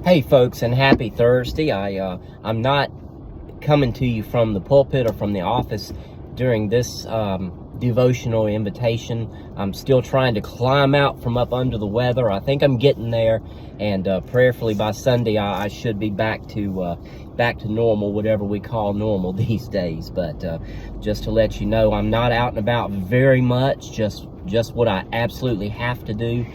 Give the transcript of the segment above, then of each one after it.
Hey folks, and happy Thursday. I'm not coming to you from the pulpit or from the office during this devotional invitation. I'm still trying to climb out from up under the weather. I think I'm getting there, and prayerfully by Sunday I should be back to normal, whatever we call normal these days. But just to let you know, I'm not out and about very much, just what I absolutely have to do.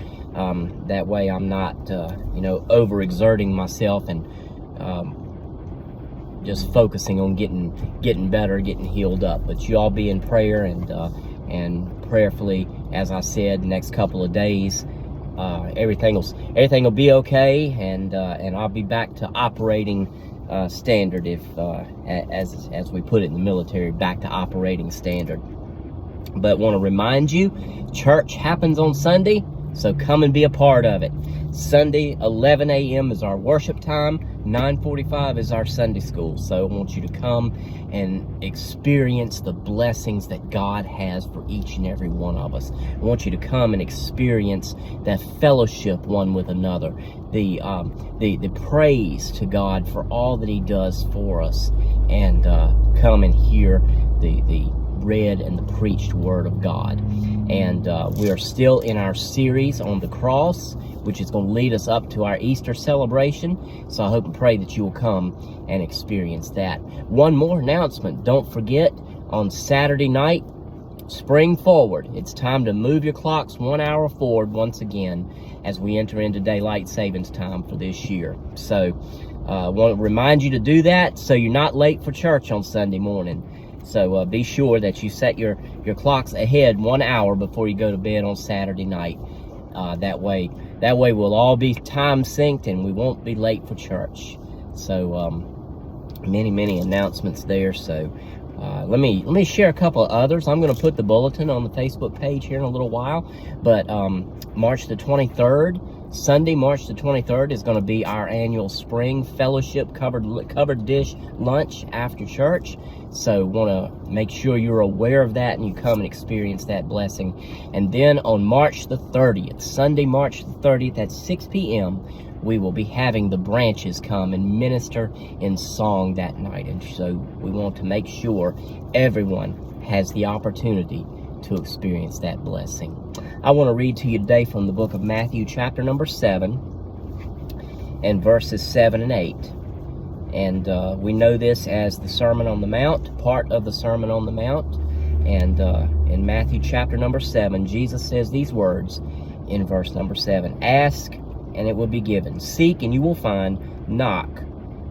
That way I'm not, overexerting myself and just focusing on getting better, getting healed up. But you all be in prayer and prayerfully, as I said, the next couple of days, everything will be okay, and I'll be back to operating standard, as we put it in the military, back to operating standard. But want to remind you, church happens on Sunday. So come and be a part of it. Sunday, 11 a.m. is our worship time. 9:45 is our Sunday school. So I want you to come and experience the blessings that God has for each and every one of us. I want you to come and experience that fellowship one with another. The praise to God for all that He does for us. And come and hear the read and the preached Word of God. And we are still in our series on the cross, which is going to lead us up to our Easter celebration. So I hope and pray that you will come and experience that. One more announcement. Don't forget, on Saturday night, spring forward. It's time to move your clocks 1 hour forward once again as we enter into daylight savings time for this year. So I want to remind you to do that so you're not late for church on Sunday morning. So be sure that you set your clocks ahead 1 hour before you go to bed on Saturday night. That way we'll all be time synced and we won't be late for church. So many announcements there. So let me share a couple of others. I'm going to put the bulletin on the Facebook page here in a little while. But March the 23rd. Sunday, March the 23rd, is going to be our annual spring fellowship covered dish lunch after church. So want to make sure you're aware of that and you come and experience that blessing. And then on March the 30th, Sunday, March the 30th at 6 p.m., we will be having the branches come and minister in song that night. And so we want to make sure everyone has the opportunity to experience that blessing. I want to read to you today from the book of Matthew, chapter number 7, and verses 7 and 8. And we know this as the Sermon on the Mount, part of the Sermon on the Mount. And in Matthew chapter number 7, Jesus says these words in verse number 7. Ask, and it will be given. Seek, and you will find. Knock,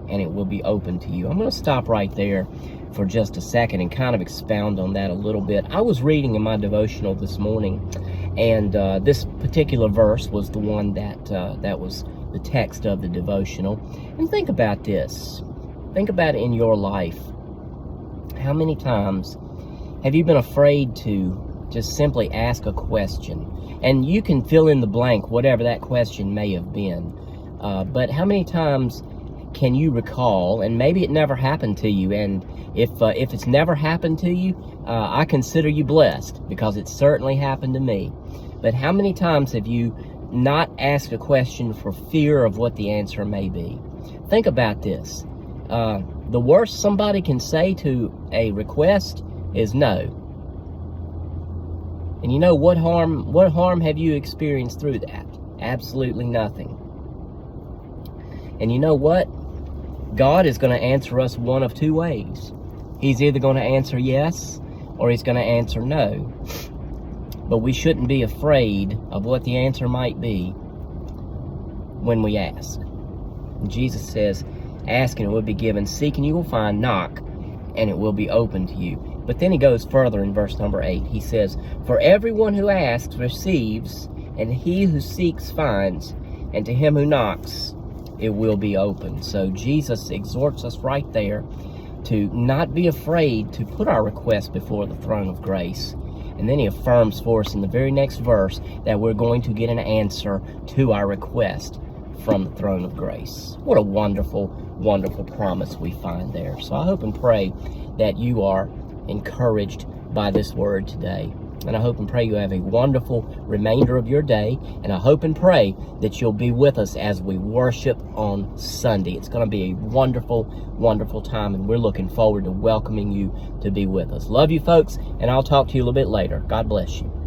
and it will be open to you. I'm going to stop right there for just a second and kind of expound on that a little bit. I was reading in my devotional this morning, and this particular verse was the one that was the text of the devotional. And think about this. Think about it in your life. How many times have you been afraid to just simply ask a question? And you can fill in the blank, whatever that question may have been. But how many times can you recall, and maybe it never happened to you, and if it's never happened to you, I consider you blessed, because it certainly happened to me. But how many times have you not asked a question for fear of what the answer may be? Think about this. The worst somebody can say to a request is no. And you know what harm have you experienced through that? Absolutely nothing. And you know what? God is going to answer us one of two ways. He's either going to answer yes, or He's going to answer no. But we shouldn't be afraid of what the answer might be when we ask. And Jesus says, ask and it will be given, seek and you will find, knock and it will be open to you. But then He goes further in verse number 8. He says, for everyone who asks receives, and he who seeks finds, and to him who knocks it will be open. So Jesus exhorts us right there to not be afraid to put our requests before the throne of grace. And then He affirms for us in the very next verse that we're going to get an answer to our request from the throne of grace. What a wonderful, wonderful promise we find there. So I hope and pray that you are encouraged by this word today. And I hope and pray you have a wonderful remainder of your day. And I hope and pray that you'll be with us as we worship on Sunday. It's going to be a wonderful, wonderful time. And we're looking forward to welcoming you to be with us. Love you, folks. And I'll talk to you a little bit later. God bless you.